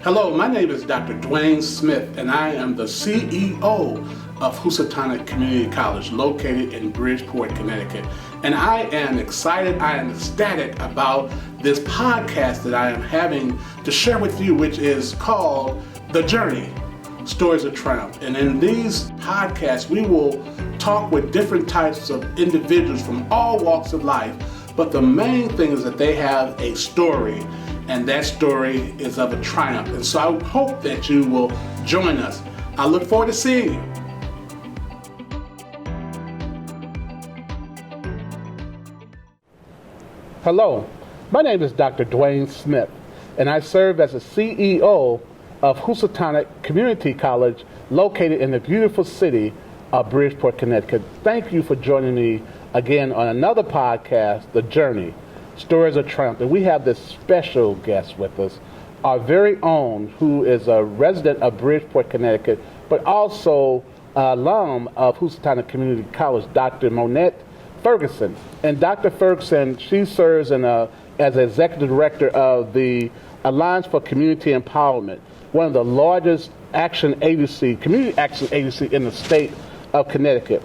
Hello, my name is Dr. Dwayne Smith, and I am the CEO of Housatonic Community College, located in Bridgeport, Connecticut. And I am excited, I am ecstatic about this podcast that I am having to share with you, which is called The Journey, Stories of Triumph. And in these podcasts, we will talk with different types of individuals from all walks of life, but the main thing is that they have a story, and that story is of a triumph. And so I hope that you will join us. I look forward to seeing you. Hello, my name is Dr. Dwayne Smith, and I serve as the CEO of Housatonic Community College, located in the beautiful city of Bridgeport, Connecticut. Thank you for joining me again on another podcast, The Journey, Stories of Triumph. And we have this special guest with us, our very own, who is a resident of Bridgeport, Connecticut, but also an alum of Housatonic Community College, Dr. Monette Ferguson. And Dr. Ferguson, she serves as Executive Director of the Alliance for Community Empowerment, one of the largest community action agency in the state of Connecticut.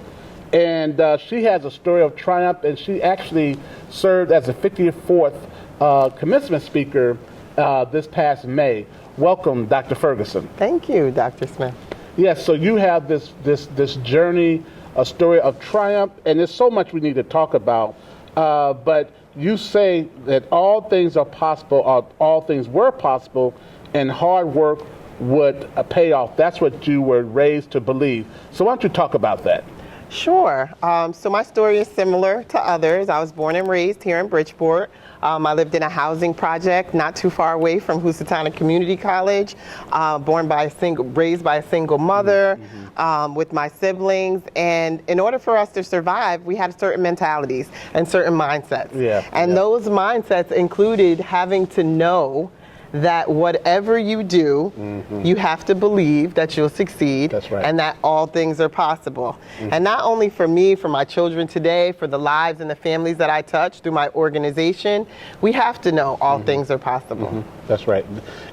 And she has a story of triumph, and she actually served as the 54th commencement speaker this past May. Welcome, Dr. Ferguson. Thank you, Dr. Smith. Yes, so you have this journey, a story of triumph, and there's so much we need to talk about. But you say that all things are possible, or all things were possible, and hard work would pay off. That's what you were raised to believe. So why don't you talk about that? Sure. So my story is similar to others. I was born and raised here in Bridgeport. I lived in a housing project not too far away from Housatonic Community College, raised by a single mother, with my siblings. And in order for us to survive, we had certain mentalities and certain mindsets. Those mindsets included having to know that whatever you do, you have to believe that you'll succeed. That's right. And that all things are possible. And not only for me, for my children today, for the lives and the families that I touch through my organization, we have to know all things are possible. That's right.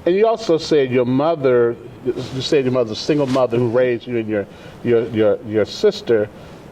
And you also said your mother's a single mother who raised you, and your sister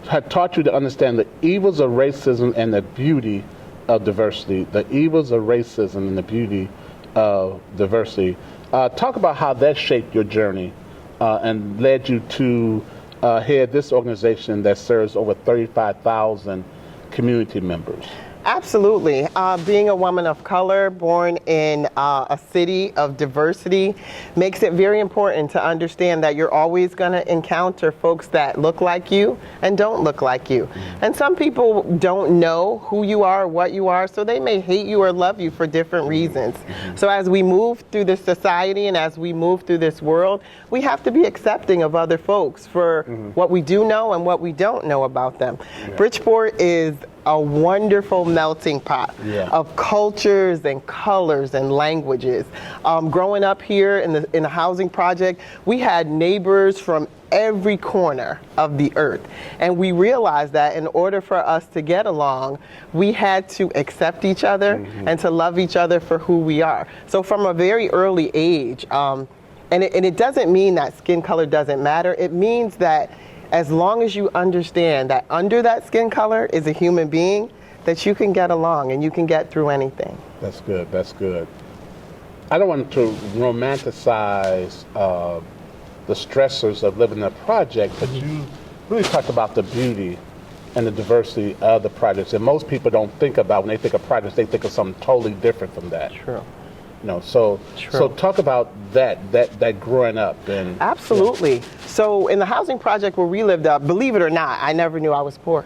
had taught you to understand the evils of racism and the beauty of diversity. The evils of racism and the beauty of diversity. Talk about how that shaped your journey and led you to head this organization that serves over 35,000 community members. Absolutely. Being a woman of color, born in a city of diversity, makes it very important to understand that you're always going to encounter folks that look like you and don't look like you. And some people don't know who you are or what you are, so they may hate you or love you for different reasons. So as we move through this society and as we move through this world, we have to be accepting of other folks for what we do know and what we don't know about them. Bridgeport is a wonderful melting pot of cultures and colors and languages. Growing up here in the housing project, we had neighbors from every corner of the earth. And we realized that in order for us to get along, we had to accept each other and to love each other for who we are. So from a very early age, and it doesn't mean that skin color doesn't matter. It means that as long as you understand that under that skin color is a human being, that you can get along and you can get through anything. That's good. That's good. I don't want to romanticize the stressors of living in a project, but you really talked about the beauty and the diversity of the projects. And most people don't think about, when they think of projects, they think of something totally different from that. True. So talk about that growing up. And absolutely. So in the housing project where we lived up, believe it or not, I never knew I was poor.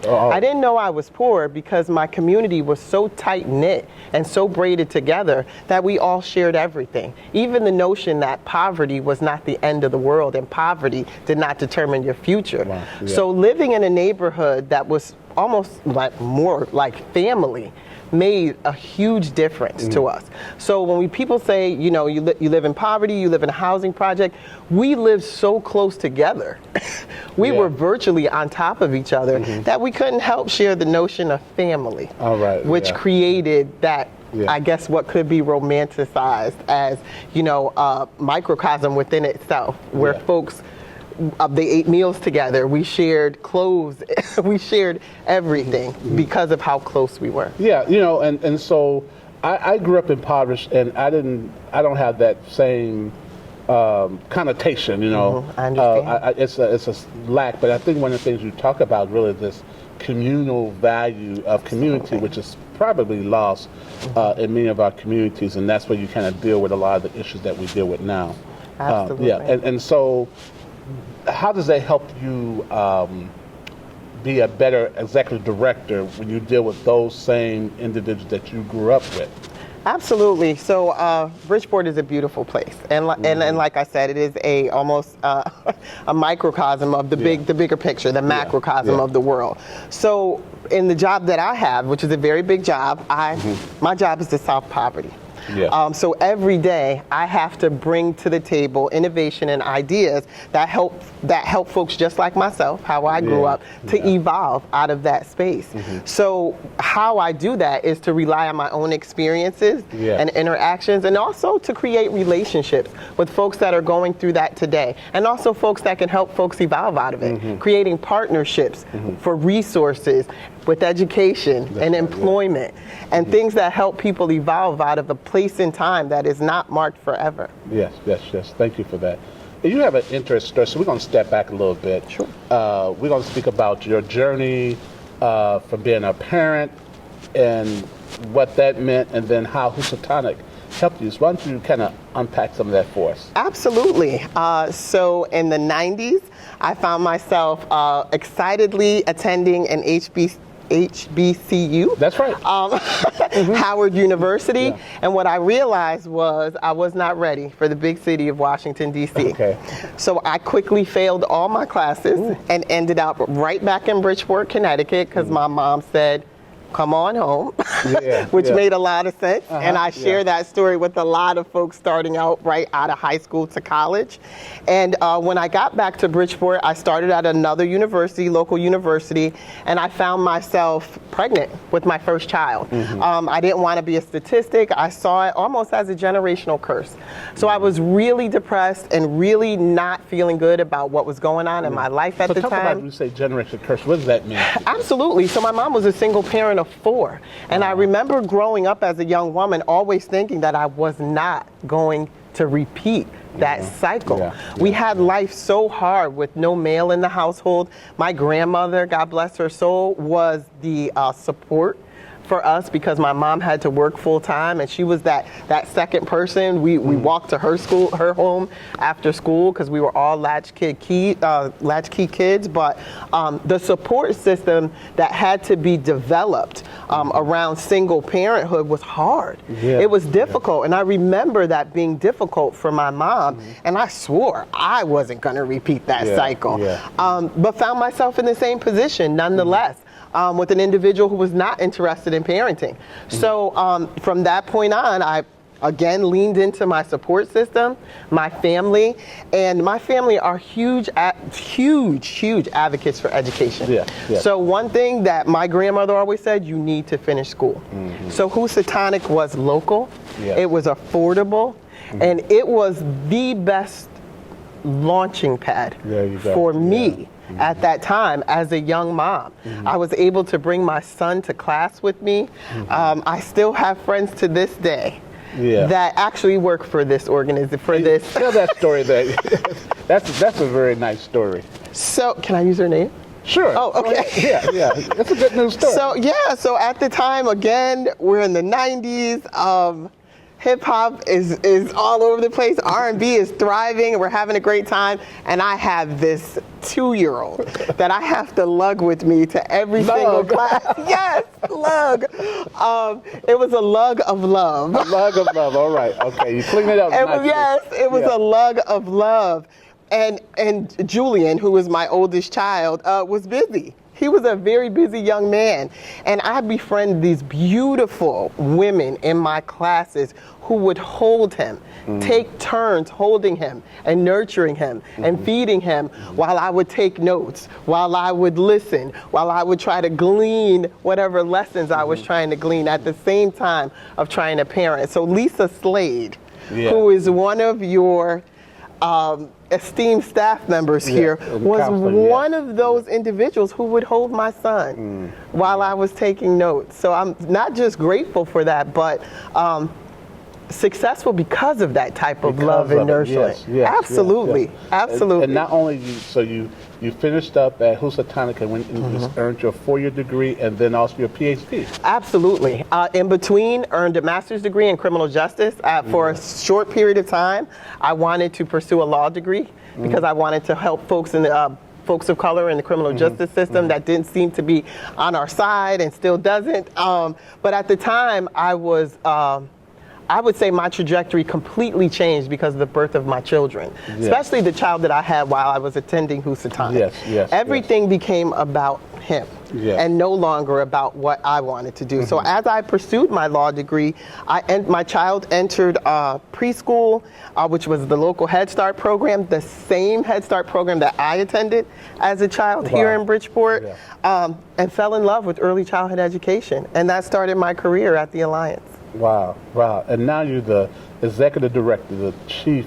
I didn't know I was poor because my community was so tight-knit and so braided together that we all shared everything. Even the notion that poverty was not the end of the world and poverty did not determine your future. So living in a neighborhood that was almost like more like family, made a huge difference to us. So when people say, you know, you live in poverty, you live in a housing project, we live so close together. We were virtually on top of each other that we couldn't help share the notion of family, which created that, I guess, what could be romanticized as, you know, a microcosm within itself, where folks, they ate meals together, we shared clothes, we shared everything because of how close we were. Yeah, you know, and so I grew up impoverished, and I don't have that same connotation, you know. I understand. It's a lack, but I think one of the things you talk about really this communal value of community, which is probably lost in many of our communities, and that's where you kind of deal with a lot of the issues that we deal with now. Absolutely. And so how does that help you be a better executive director when you deal with those same individuals that you grew up with? Absolutely. So Bridgeport is a beautiful place, and like I said, it is almost a microcosm of the bigger picture, the macrocosm of the world. So in the job that I have, which is a very big job, my job is to solve poverty. So every day I have to bring to the table innovation and ideas that help folks just like myself, how I grew up, to evolve out of that space. So how I do that is to rely on my own experiences and interactions, and also to create relationships with folks that are going through that today, and also folks that can help folks evolve out of it, creating partnerships for resources with education and employment and things that help people evolve out of a place in time that is not marked forever. Yes. Thank you for that. You have an interesting story, so we're going to step back a little bit. Sure. We're going to speak about your journey from being a parent and what that meant, and then how Housatonic helped you. So why don't you kind of unpack some of that for us? Absolutely. So in the 90s, I found myself excitedly attending an HBCU. That's right. Howard University. And what I realized was I was not ready for the big city of Washington, D.C. So I quickly failed all my classes and ended up right back in Bridgeport, Connecticut, because my mom said, come on home, which made a lot of sense. And I share that story with a lot of folks starting out right out of high school to college. And when I got back to Bridgeport, I started at another university, local university, and I found myself pregnant with my first child. I didn't want to be a statistic. I saw it almost as a generational curse. So I was really depressed and really not feeling good about what was going on in my life at the time. So talk about when you say generational curse, what does that mean? Absolutely. So my mom was a single parent of 4. And I remember growing up as a young woman always thinking that I was not going to repeat that cycle. We had life so hard with no male in the household. My grandmother, God bless her soul, was the support for us because my mom had to work full time, and she was that second person. We walked to her home after school because we were all latchkey kids. But the support system that had to be developed around single parenthood was hard. It was difficult, and I remember that being difficult for my mom, and I swore I wasn't going to repeat that cycle. But found myself in the same position nonetheless. With an individual who was not interested in parenting. So from that point on, I again leaned into my support system, my family, and my family are huge advocates for education. So one thing that my grandmother always said, you need to finish school. So Housatonic was local, it was affordable, and it was the best launching pad for me. At that time, as a young mom, I was able to bring my son to class with me. I still have friends to this day that actually work for this organization. Tell that story. That's a very nice story. So, can I use her name? Sure. Oh, okay. That's a good news story. So at the time, again, we're in the 90s. Hip hop is all over the place. R&B is thriving, and we're having a great time. And I have this 2-year-old that I have to lug with me to every single class. Yes, lug. It was a lug of love. A lug of love. All right. Okay, you clean it up. It was a lug of love. And Julian, who was my oldest child, was busy. He was a very busy young man. And I befriended these beautiful women in my classes who would hold him, take turns holding him and nurturing him and feeding him while I would take notes, while I would listen, while I would try to glean whatever lessons I was trying to glean at the same time of trying to parent. So Lisa Slade, who is one of your esteemed staff members here, was one of those individuals who would hold my son while I was taking notes. So I'm not just grateful for that, but successful because of that type of love and nurturing. Absolutely. Absolutely. And not only you finished up at Housatonic and you earned your 4-year degree and then also your PhD. Absolutely. In between, earned a master's degree in criminal justice. For a short period of time, I wanted to pursue a law degree because I wanted to help folks in the folks of color in the criminal justice system that didn't seem to be on our side and still doesn't. But at the time, I would say my trajectory completely changed because of the birth of my children, especially the child that I had while I was attending Housatonic. Everything became about him and no longer about what I wanted to do. So as I pursued my law degree, my child entered preschool, which was the local Head Start program, the same Head Start program that I attended as a child here in Bridgeport, and fell in love with early childhood education. And that started my career at the Alliance. Wow. And now you're the executive director, the chief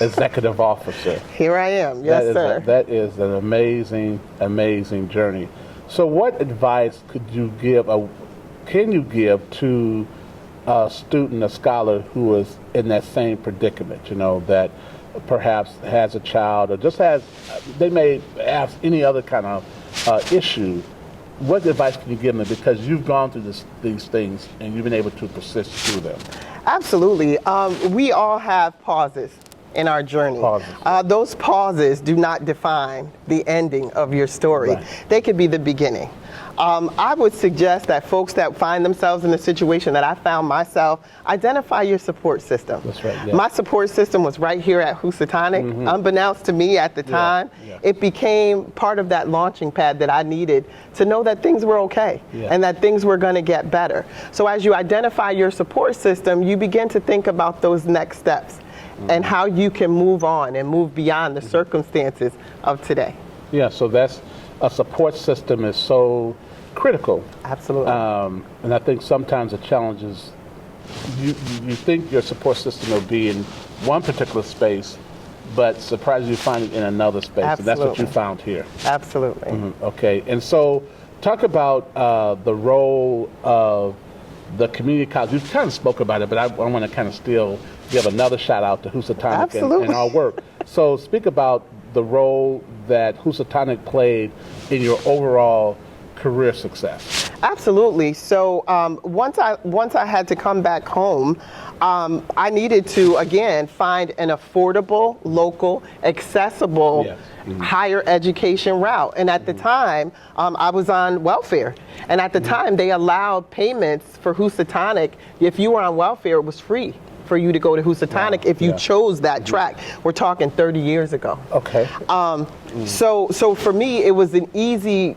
executive officer. Here I am. Yes, sir. That is an amazing, amazing journey. So what advice can you give to a student, a scholar who is in that same predicament, that perhaps has a child or just they may have any other kind of issue? What advice can you give them, because you've gone through these things and you've been able to persist through them? Absolutely. We all have pauses in our journey. Those pauses do not define the ending of your story. They could be the beginning. I would suggest that folks that find themselves in the situation that I found myself, identify your support system. That's right. My support system was right here at Housatonic. Unbeknownst to me at the time, it became part of that launching pad that I needed to know that things were okay and that things were going to get better. So as you identify your support system, you begin to think about those next steps and how you can move on and move beyond the circumstances of today. Yeah, so a support system is so critical. Absolutely. And I think sometimes the challenge is you think your support system will be in one particular space, but surprisingly you find it in another space. Absolutely. And that's what you found here. Absolutely. Okay, and so talk about the role of the community college. You kind of spoke about it, but I want to kind of still give another shout out to Housatonic and our work. So speak about the role that Housatonic played in your overall career success. Absolutely. So once I had to come back home, I needed to again find an affordable, local, accessible higher education route. And at the time, I was on welfare. And at the time, they allowed payments for Housatonic. If you were on welfare, it was free for you to go to Housatonic if you chose that track. We're talking 30 years ago. Okay. So for me, it was an easy,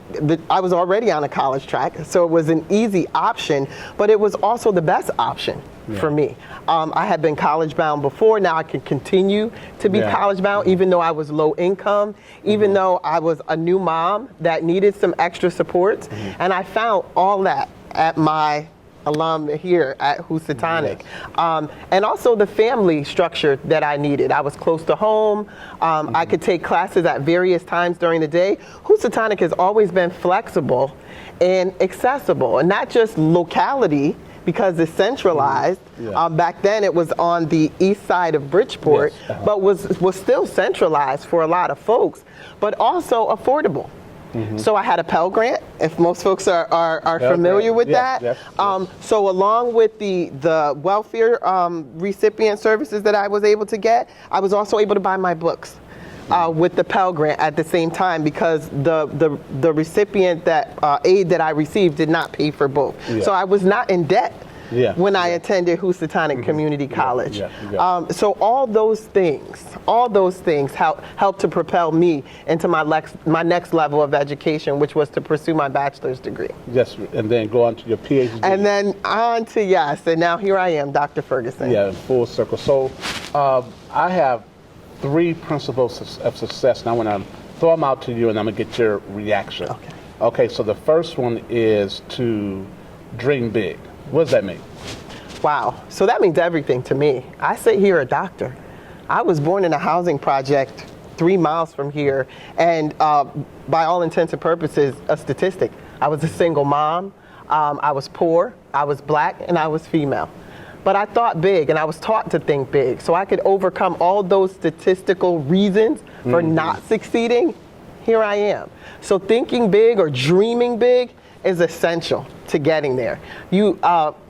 I was already on a college track, so it was an easy option, but it was also the best option for me. I had been college bound before. Now I can continue to be college bound, even though I was low income, even though I was a new mom that needed some extra support. And I found all that at my alum here at Housatonic. And also the family structure that I needed. I was close to home. I could take classes at various times during the day. Housatonic has always been flexible and accessible, and not just locality, because it's centralized. Back then it was on the east side of Bridgeport, but was still centralized for a lot of folks, but also affordable. So I had a Pell Grant, if most folks are familiar with that. So along with the welfare recipient services that I was able to get, I was also able to buy my books with the Pell Grant at the same time, because the recipient aid that I received did not pay for both. So I was not in debt when I attended Housatonic Community College. So all those things helped to propel me into my next level of education, which was to pursue my bachelor's degree. Yes, and then go on to your PhD. And then on to, and now here I am, Dr. Ferguson. Yeah, full circle. So I have 3 principles of success, and I want to throw them out to you, and I'm going to get your reaction. Okay, so the first one is to dream big. What does that mean? Wow, so that means everything to me. I sit here a doctor. I was born in a housing project 3 miles from here, and by all intents and purposes, a statistic. I was a single mom, I was poor, I was black, and I was female. But I thought big, and I was taught to think big, so I could overcome all those statistical reasons for not succeeding. Here I am. So thinking big or dreaming big is essential to getting there.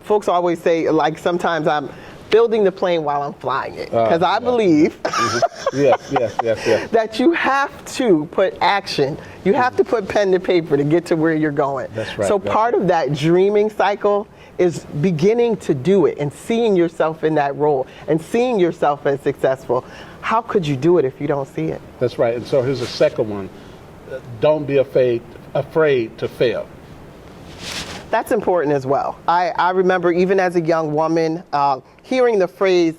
Folks always say, like, sometimes I'm building the plane while I'm flying it, because I believe that you have to put action. You have to put pen to paper to get to where you're going. That's right. So part of that dreaming cycle is beginning to do it and seeing yourself in that role and seeing yourself as successful. How could you do it if you don't see it? That's right. And so here's the second one. Don't be afraid to fail. That's important as well. I remember even as a young woman hearing the phrase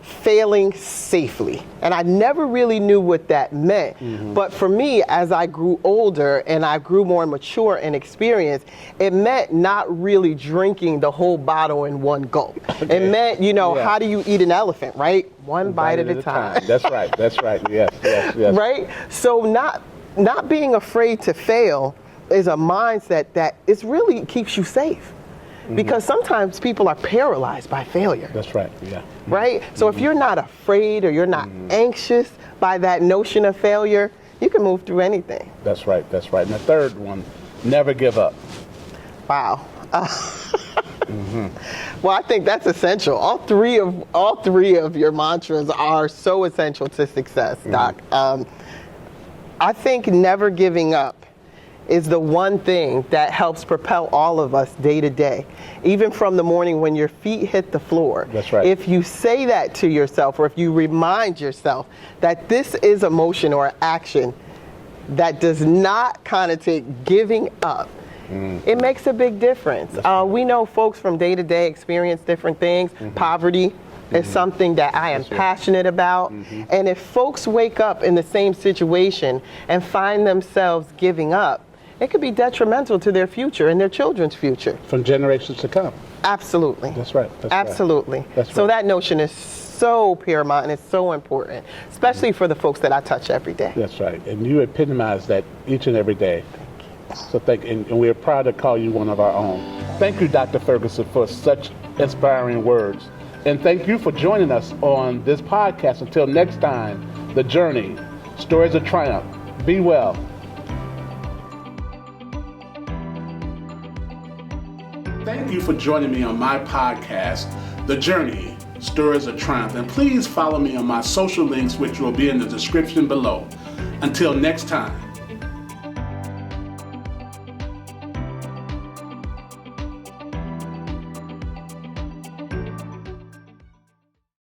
failing safely, and I never really knew what that meant. But for me, as I grew older and I grew more mature and experienced, it meant not really drinking the whole bottle in one gulp. It meant, how do you eat an elephant, right? One bite at a time. That's right. That's right. Yes. Right? So not being afraid to fail is a mindset that it really keeps you safe. Because sometimes people are paralyzed by failure. That's right, yeah. Right? So if you're not afraid or you're not anxious by that notion of failure, you can move through anything. That's right. And the third one, never give up. Wow. Well, I think that's essential. All three of your mantras are so essential to success, Doc. I think never giving up is the one thing that helps propel all of us day to day, even from the morning when your feet hit the floor. That's right. If you say that to yourself, or if you remind yourself that this is a motion or action that does not connotate giving up, it makes a big difference. We know folks from day to day experience different things. Poverty is something that I am passionate about. And if folks wake up in the same situation and find themselves giving up, it could be detrimental to their future and their children's future. From generations to come. Absolutely. That's right. Absolutely. So that notion is so paramount and it's so important, especially for the folks that I touch every day. That's right. And you epitomize that each and every day. So and we're proud to call you one of our own. Thank you, Dr. Ferguson, for such inspiring words. And thank you for joining us on this podcast. Until next time, The Journey, Stories of Triumph. Be well. Thank you for joining me on my podcast, The Journey, Stories of Triumph. And please follow me on my social links, which will be in the description below. Until next time.